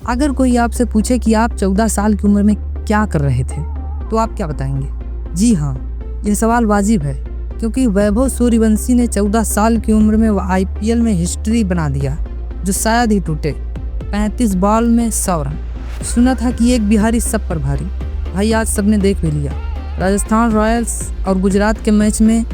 अगर कोई आपसे पूछे कि आप 14 साल की उम्र में क्या कर रहे थे, तो आप क्या बताएंगे? जी हाँ, यह सवाल वाजिब है, क्योंकि वैभव सूर्यवंशी ने 14 साल की उम्र में IPL में हिस्ट्री बना दिया जो शायद ही टूटे। 35 बॉल में 100 रन। सुना था कि एक बिहारी सब पर भारी। भाई आज सबने देख भी लिया। राजस्थान रॉयल्स और गुजरात के मैच में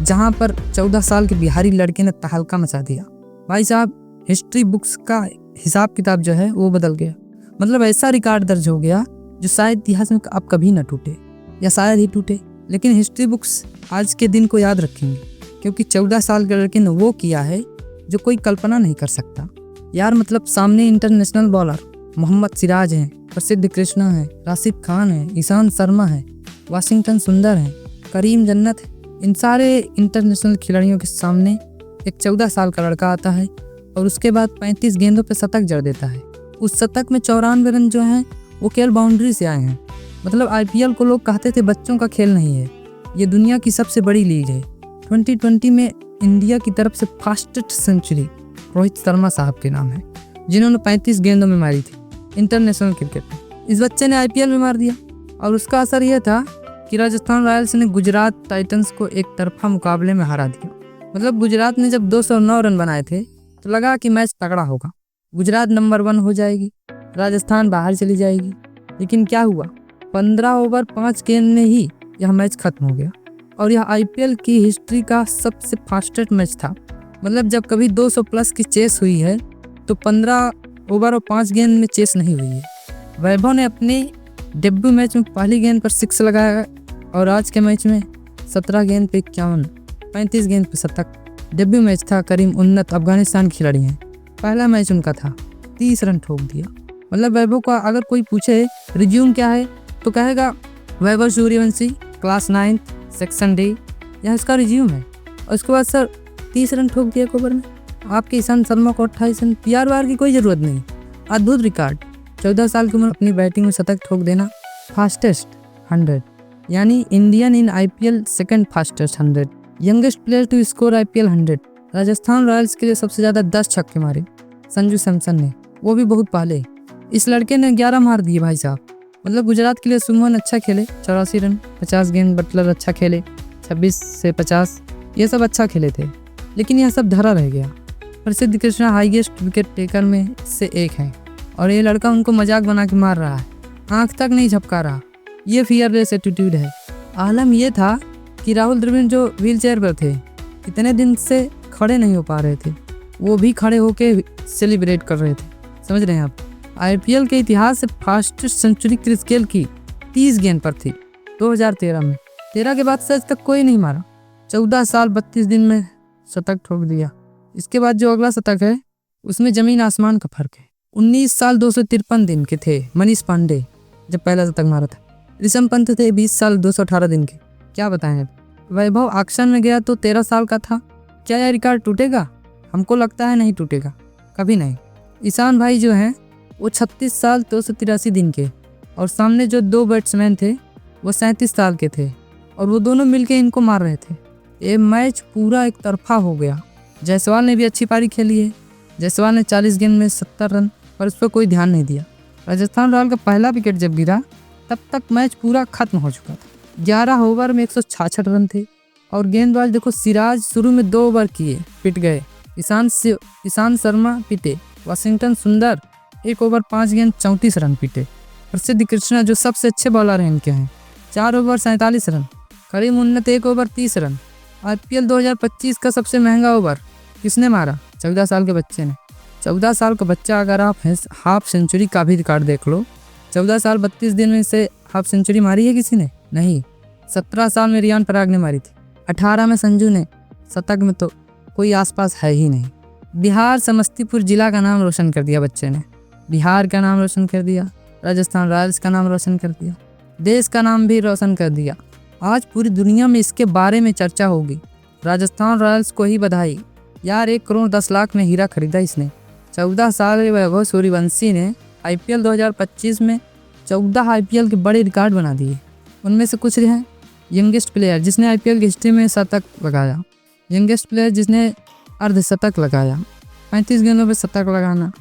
जहां पर 14 साल के बिहारी लड़के ने तहलका मचा दिया। भाई साहब, हिस्ट्री बुक्स का हिसाब किताब जो है वो बदल गया। मतलब ऐसा रिकॉर्ड दर्ज हो गया जो शायद इतिहास में अब कभी ना टूटे, या शायद ही टूटे। लेकिन हिस्ट्री बुक्स आज के दिन को याद रखेंगे, क्योंकि 14 साल के लड़के ने वो किया है जो कोई कल्पना नहीं कर सकता यार। मतलब सामने इंटरनेशनल बॉलर मोहम्मद सिराज हैं, प्रसिद्ध कृष्णा हैं, राशिद खान हैं, ईशांत शर्मा हैं, वाशिंगटन सुंदर हैं, करीम जन्नत है। इन सारे इंटरनेशनल खिलाड़ियों के सामने एक 14 साल का लड़का आता है और उसके बाद 35 गेंदों पे शतक जड़ देता है। उस शतक में 94 रन जो हैं वो केवल बाउंड्री से आए हैं। मतलब IPL को लोग कहते थे बच्चों का खेल नहीं है, ये दुनिया की सबसे बड़ी लीग है। 2020 में इंडिया की तरफ से फास्टेस्ट सेंचुरी रोहित शर्मा साहब के नाम है, जिन्होंने 35 गेंदों में मारी थी इंटरनेशनल क्रिकेट में। इस बच्चे ने IPL में मार दिया और उसका असर यह था कि राजस्थान रॉयल्स ने गुजरात टाइटंस को एक तरफा मुकाबले में हरा दिया। मतलब गुजरात ने जब 209 रन बनाए थे तो लगा कि मैच तगड़ा होगा, गुजरात नंबर 1 हो जाएगी, राजस्थान बाहर चली जाएगी। लेकिन क्या हुआ, 15 ओवर 5 गेंद में ही यह मैच खत्म हो गया और यह IPL की हिस्ट्री का सबसे फास्टेस्ट मैच था। मतलब जब कभी 200 प्लस की चेस हुई है तो 15 ओवर और 5 गेंद में चेस नहीं हुई है। वैभव ने अपने डेब्यू मैच में पहली गेंद पर 6 लगाया और आज के मैच में 17 गेंद पे 51, 35 गेंद पे शतक। डेब्यू मैच था। करीम उन्नत अफगानिस्तान के खिलाड़ी हैं, पहला मैच उनका था, 30 रन ठोक दिया। मतलब वैभव का अगर कोई पूछे रिज्यूम क्या है तो कहेगा Vaibhav Suryavanshi class 9th section D, यह इसका रिज्यूम है। और उसके बाद सर 30 रन ठोक दिया एक ओवर में। आपके ईशांत शर्मा को 28 रन, PR की कोई ज़रूरत नहीं। अद्भुत रिकॉर्ड, 14 साल की उम्र अपनी बैटिंग में शतक ठोक देना। फास्टेस्ट 100 यानी Indian in IPL second fastest 100, youngest player to score IPL 100। Rajasthan Royals के लिए सबसे ज़्यादा 10 छक्के मारे संजू सैमसन ने, वो भी बहुत पहले। इस लड़के ने 11 मार दिए भाई साहब। मतलब गुजरात के लिए सुमन अच्छा खेले 84 रन, 50 गेंद। बटलर अच्छा खेले 26 से 50, ये सब अच्छा खेले थे, लेकिन यह सब धरा रह गया। प्रसिद्ध कृष्णा हाईएस्ट विकेट टेकर में से एक है और ये लड़का उनको मजाक बना के मार रहा है, आंख तक नहीं झपका रहा। ये फियरलेस एटीट्यूड है। आलम ये था कि राहुल द्रविड़ जो व्हील चेयर पर थे, इतने दिन से खड़े नहीं हो पा रहे थे, वो भी खड़े होके सेलिब्रेट कर रहे थे। समझ रहे हैं आप? IPL के इतिहास से फास्टेस्ट सेंचुरी क्रिस गेल की 30 गेंद पर थी 2013 में। 13 के बाद से आज तक कोई नहीं मारा। 14 साल 32 दिन में शतक ठोक दिया। इसके बाद जो अगला शतक है उसमें जमीन आसमान का फर्क है। 19 साल 253 दिन के थे मनीष पांडे जब पहला शतक मारा था। ऋषभ पंत थे 20 साल 218 दिन के। क्या बताएं। वैभव ऑक्शन में गया तो 13 साल का था। क्या यह रिकॉर्ड टूटेगा? हमको लगता है नहीं टूटेगा, कभी नहीं। ईशान भाई जो हैं वो 36 साल 283 दिन के, और सामने जो 2 बैट्समैन थे वो 37 साल के थे और वो दोनों मिलके इनको मार रहे थे। ये मैच पूरा एक तरफा हो गया। जायसवाल ने भी अच्छी पारी खेली है। जायसवाल ने 40 गेंद में 70 रन, पर उस पर कोई ध्यान नहीं दिया। राजस्थान रॉयल का पहला विकेट जब गिरा तब तक मैच पूरा खत्म हो चुका था। 11 ओवर में 166 रन थे और गेंदबाज देखो, सिराज शुरू में 2 ओवर किए, पिट गए। ईशांत शर्मा पिटे। वाशिंगटन सुंदर 1 ओवर 5 गेंद 34 रन पिटे। प्रसिद्ध कृष्णा जो सबसे अच्छे बॉलर हैं इनके हैं, 4 ओवर 47 रन। करीम उन्नत 1 ओवर 30 रन। IPL 2025 का सबसे महंगा ओवर किसने मारा? 14 साल के बच्चे ने। 14 साल का बच्चा, अगर आप हाफ सेंचुरी का भी रिकॉर्ड देख लो, 14 साल 32 दिन में से हाफ सेंचुरी मारी है किसी ने? नहीं। 17 साल में रियान पराग ने मारी थी, 18 में संजू ने, शतक में तो कोई आसपास है ही नहीं। बिहार समस्तीपुर जिला का नाम रोशन कर दिया बच्चे ने। बिहार का नाम रोशन कर दिया, राजस्थान रॉयल्स का नाम रोशन कर दिया, देश का नाम भी रोशन कर दिया। आज पूरी दुनिया में इसके बारे में चर्चा होगी। राजस्थान रॉयल्स को ही बधाई यार, 1 करोड़ 10 लाख में हीरा खरीदा इसने। 14 साल वैभव सूर्यवंशी ने IPL 2025 में 14 IPL के बड़े रिकॉर्ड बना दिए। उनमें से कुछ हैं। यंगेस्ट प्लेयर जिसने IPL की हिस्ट्री में शतक लगाया, यंगेस्ट प्लेयर जिसने अर्धशतक लगाया, 35 गेंदों पर शतक लगाना,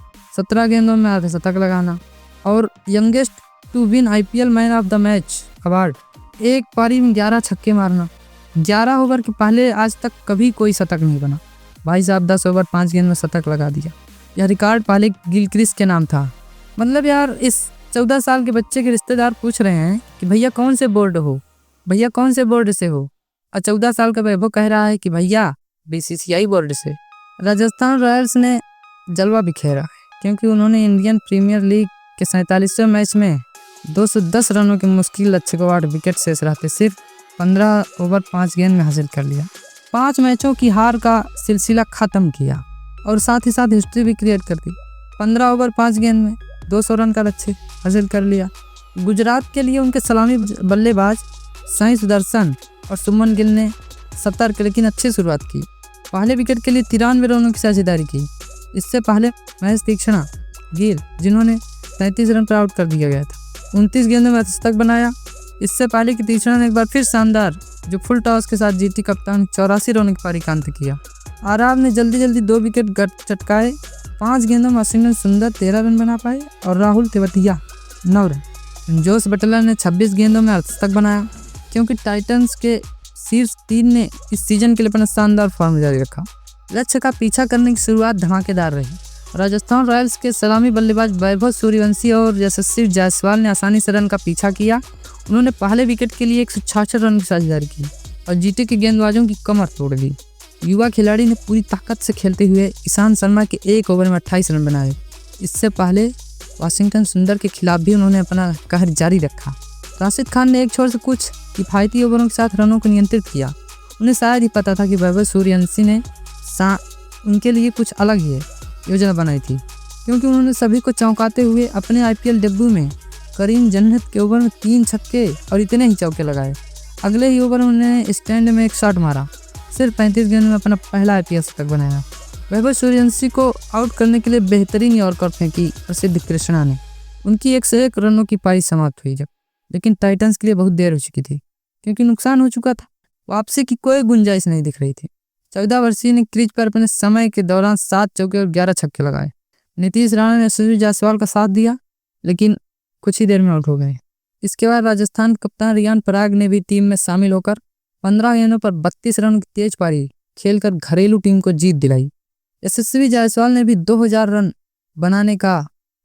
17 गेंदों में अर्धशतक लगाना और youngest to win IPL man of the match award. एक पारी में 11 छक्के मारना। 11 ओवर के पहले आज तक कभी कोई शतक नहीं बना। भाई साहब 10 ओवर 5 गेंद में शतक लगा दिया। यह रिकॉर्ड पहले गिलक्रिस्ट के नाम था। मतलब यार इस 14 साल के बच्चे के रिश्तेदार पूछ रहे हैं कि भैया कौन से बोर्ड हो, भैया कौन से बोर्ड से हो, और 14 साल का वैभव कह रहा है कि भैया बीसीसीआई बोर्ड से। राजस्थान रॉयल्स ने जलवा बिखेरा क्योंकि उन्होंने इंडियन प्रीमियर लीग के 47वें मैच में 210 रनों के मुश्किल लक्ष्य को 8 विकेट शेष रहते सिर्फ 15 ओवर 5 गेंद में हासिल कर लिया। 5 मैचों की हार का सिलसिला खत्म किया और साथ ही साथ हिस्ट्री भी क्रिएट कर दी। 15 ओवर 5 गेंद में 200 रन का लक्ष्य हासिल कर लिया। गुजरात के लिए उनके सलामी बल्लेबाज साई सुदर्शन और सुमन गिल ने सतर्क लेकिन अच्छी शुरुआत की। पहले विकेट के लिए 93 रनों की साझेदारी की। इससे पहले महेश तीक्ष्णा गिल जिन्होंने 33 रन पर आउट कर दिया गया था 29 गेंदों में अर्धशतक बनाया। इससे पहले कि तीक्ष्णा ने एक बार फिर शानदार जो फुल टॉस के साथ जीटी कप्तान 84 रनों की पारी का अंत किया। आरआर ने जल्दी 2 विकेट चटकाए। 5 गेंदों में वाशिंगटन सुंदर 13 रन बना पाए और Rahul Tewatia 9 run. Jos Buttler ने 26 गेंदों में अर्धशतक बनाया क्योंकि टाइटंस के शीर्ष 3 ने इस सीजन के लिए अपना शानदार फॉर्म जारी रखा। लक्ष्य का पीछा करने की शुरुआत धमाकेदार रही। राजस्थान रॉयल्स के सलामी बल्लेबाज वैभव सूर्यवंशी और यशस्वी जायसवाल ने आसानी से रन का पीछा किया। उन्होंने पहले विकेट के लिए 166 रन की साझेदारी की और जीटी के गेंदबाजों की कमर तोड़ दी। युवा खिलाड़ी ने पूरी ताकत से खेलते हुए ईशान शर्मा के 1 ओवर में 28 रन बनाए। इससे पहले वाशिंगटन सुंदर के खिलाफ भी उन्होंने अपना कहर जारी रखा। राशिद खान ने एक छोर से कुछ किफायती ओवरों के साथ रनों को नियंत्रित किया। उन्हें शायद ही पता था कि वैभव सूर्यवंशी ने उनके लिए कुछ अलग ही योजना बनाई थी क्योंकि उन्होंने सभी को चौंकाते हुए अपने आईपीएल डेब्यू में करीम जन्नत के ओवर में 3 छक्के और इतने ही चौके लगाए। अगले ही ओवर में उन्होंने स्टैंड में एक शॉट मारा। सिर्फ 35 गेंद में अपना पहला आईपीएल शतक बनाया। वैभव सूर्यवंशी को आउट करने के लिए बेहतरीन यॉर्कर फेंकी प्रसिद्ध कृष्णा ने। उनकी 101 रनों की पारी समाप्त हुई लेकिन टाइटंस के लिए बहुत देर हो चुकी थी क्योंकि नुकसान हो चुका था। वापसी की कोई गुंजाइश नहीं दिख रही थी। 14 वर्षीय ने क्रीज पर अपने समय के दौरान 7 चौके और 11 छक्के लगाए। नीतीश राणा ने यशस्वी जायसवाल का साथ दिया लेकिन कुछ ही देर में आउट हो गए। इसके बाद राजस्थान कप्तान रियान पराग ने भी टीम में शामिल होकर 15 गेंदों पर 32 रनों की तेज पारी खेलकर घरेलू टीम को जीत दिलाई। यशस्वी जायसवाल ने भी 2000 रन बनाने का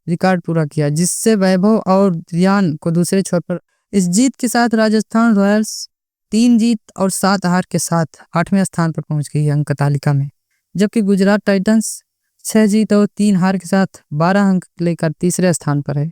रिकॉर्ड पूरा किया जिससे वैभव और रियान को दूसरे छोर पर। इस जीत के साथ राजस्थान रॉयल्स 3 जीत और 7 हार के साथ 8वें स्थान पर पहुंच गई है अंक तालिका में, जबकि गुजरात टाइटंस 6 जीत और 3 हार के साथ 12 अंक लेकर तीसरे स्थान पर है।